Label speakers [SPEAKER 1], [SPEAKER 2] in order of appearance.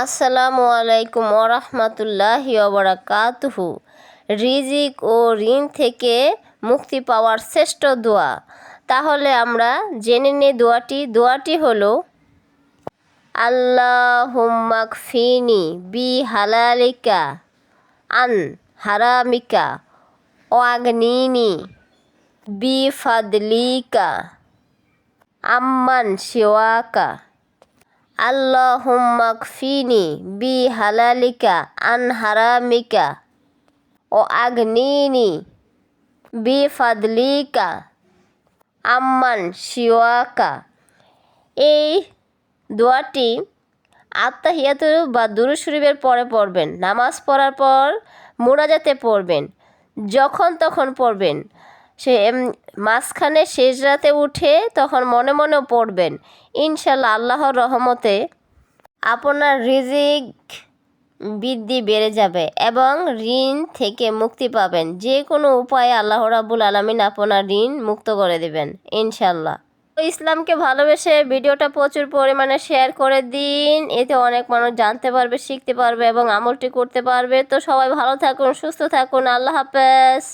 [SPEAKER 1] আসসালামু আলাইকুম ওরহমতুল্লাহি ওবারাকাতুহু। রিজিক ও ঋণ থেকে মুক্তি পাওয়ার শ্রেষ্ঠ দোয়া। তাহলে আমরা জেনে নিই দোয়াটি হলো আল্লাহুম্মা কফিনি বি হালালিকা আন হারামিকা ওয়াগনিনি বি ফাদলিকা আম্মান সিওয়াকা। আল্লাহুম্মা কফিনি বি হালালিকা আন হারামিকা ও আগনিনি বি ফাদলিকা আম্মান সিওয়াকা। এই দোয়াটি আত্তাহিয়াতু বা দুরূদ শরীফের পরে পড়বেন। নামাজ পড়ার পর মুনাজাতে পড়বেন, যখন তখন পড়বেন। সে মাঝখানে সেজদাতে উঠে তখন মনে মনেও পড়বেন। ইনশাল্লাহ আল্লাহর রহমতে আপনার রিজিক বৃদ্ধি বেড়ে যাবে এবং ঋণ থেকে মুক্তি পাবেন। যে কোনো উপায়ে আল্লাহ রাব্বুল আলামিন আপনার ঋণ মুক্ত করে দেবেন ইনশাল্লাহ। ইসলামকে ভালোবেসে ভিডিওটা প্রচুর পরিমাণে শেয়ার করে দিন, এতে অনেক মানুষ জানতে পারবে, শিখতে পারবে এবং আমলটি করতে পারবে। তো সবাই ভালো থাকুন, সুস্থ থাকুন। আল্লাহ হাফেজ।